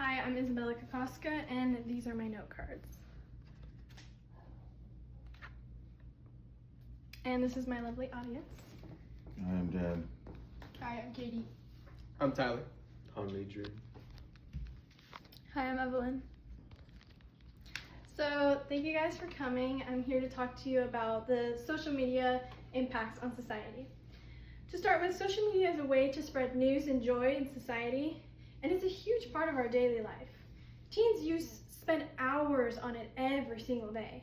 Hi, I'm Isabella Kokoska, and these are my note cards. And this is my lovely audience. I'm Dad. Hi, I'm Katie. I'm Tyler. I'm Adrian. Hi, I'm Evelyn. So thank you guys for coming. I'm here to talk to you about the social media impacts on society. To start with, social media is a way to spread news and joy in society, and it's a huge part of our daily life. Teens spend hours on it every single day,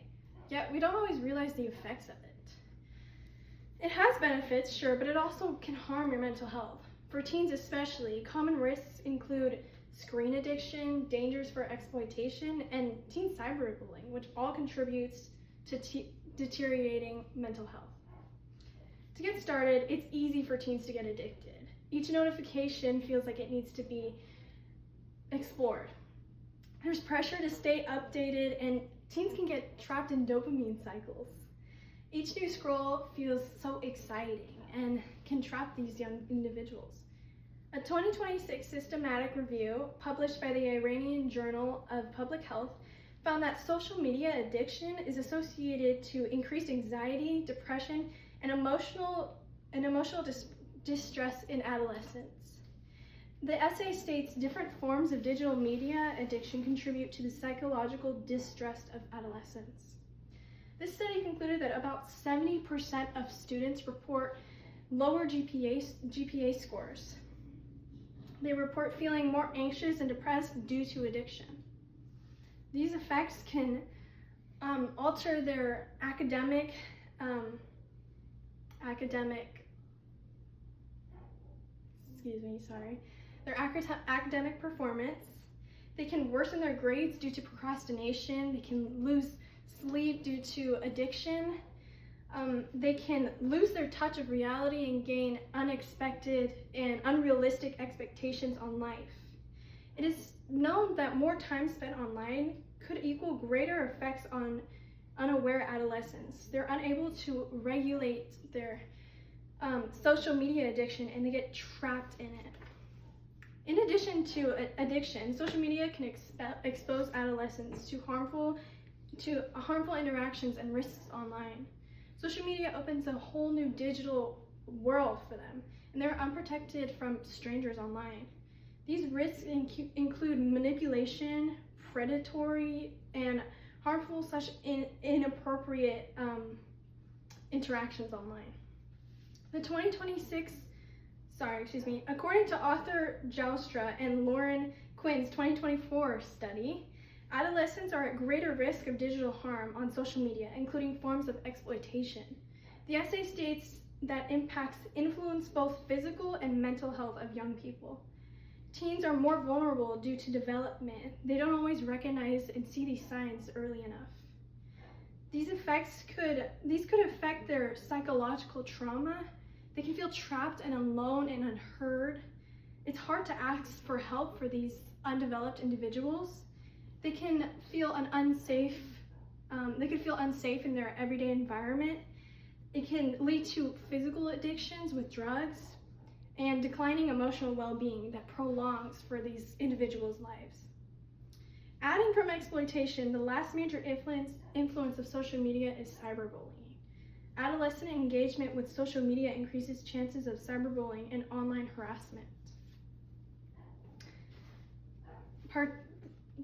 yet we don't always realize the effects of it. It has benefits, sure, but it also can harm your mental health. For teens especially, common risks include screen addiction, dangers for exploitation, and teen cyberbullying, which all contributes to deteriorating mental health. To get started, it's easy for teens to get addicted. Each notification feels like it needs to be explored. There's pressure to stay updated, and teens can get trapped in dopamine cycles. Each new scroll feels so exciting and can trap these young individuals. A 2026 systematic review published by the Iranian Journal of Public Health found that social media addiction is associated to increased anxiety, depression, and emotional distress in adolescents. The essay states different forms of digital media addiction contribute to the psychological distress of adolescents. This study concluded that about 70% of students report lower GPA scores. They report feeling more anxious and depressed due to addiction. These effects can alter their academic performance. They can worsen their grades due to procrastination. They can lose sleep due to addiction. They can lose their touch of reality and gain unexpected and unrealistic expectations on life. It is known that more time spent online could equal greater effects on unaware adolescents. They're unable to regulate their social media addiction, and they get trapped in it. In addition to addiction, social media can expose adolescents to harmful interactions and risks online. Social media opens a whole new digital world for them, and they're unprotected from strangers online. These risks include manipulation, predatory, and harmful inappropriate interactions online. According to Arthur Joustra and Lauren Quinn's 2024 study, adolescents are at greater risk of digital harm on social media, including forms of exploitation. The essay states that impacts influence both physical and mental health of young people. Teens are more vulnerable due to development. They don't always recognize and see these signs early enough. These could affect their psychological trauma. They can feel trapped and alone and unheard. It's hard to ask for help for these undeveloped individuals. They can feel unsafe in their everyday environment. It can lead to physical addictions with drugs and declining emotional well-being that prolongs for these individuals' lives. Adding from exploitation, the last major influence of social media is cyberbullying. Adolescent engagement with social media increases chances of cyberbullying and online harassment.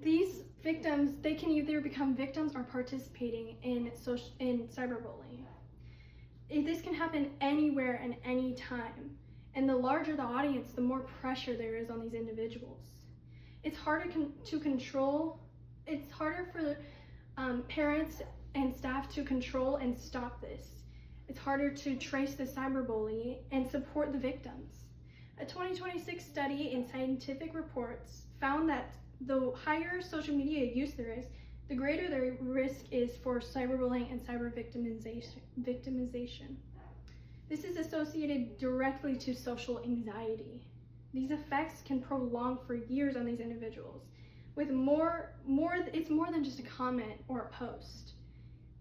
These victims, they can either become victims or participating in cyberbullying. This can happen anywhere and any time. And the larger the audience, the more pressure there is on these individuals. It's harder to control. It's harder for parents and staff to control and stop this. It's harder to trace the cyberbully and support the victims. A 2026 study in Scientific Reports found that the higher social media use there is, the greater the risk is for cyberbullying and cyber victimization. This is associated directly to social anxiety. These effects can prolong for years on these individuals. It's more than just a comment or a post.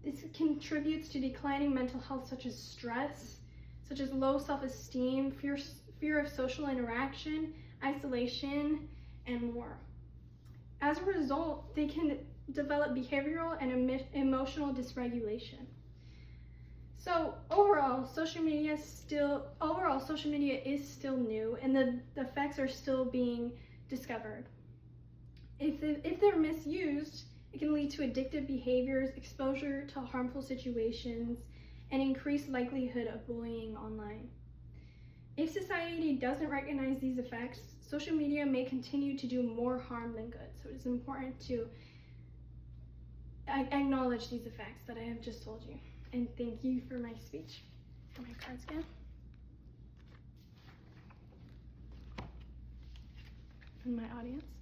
This contributes to declining mental health such as stress, such as low self-esteem, fear of social interaction, isolation, and more. As a result, they can develop behavioral and emotional dysregulation. So overall, social media is still new, and the effects are still being discovered. If they're misused, it can lead to addictive behaviors, exposure to harmful situations, and increased likelihood of bullying online. If society doesn't recognize these effects, social media may continue to do more harm than good. So it is important to acknowledge these effects that I have just told you. And thank you for my speech. For my cards again. And my audience.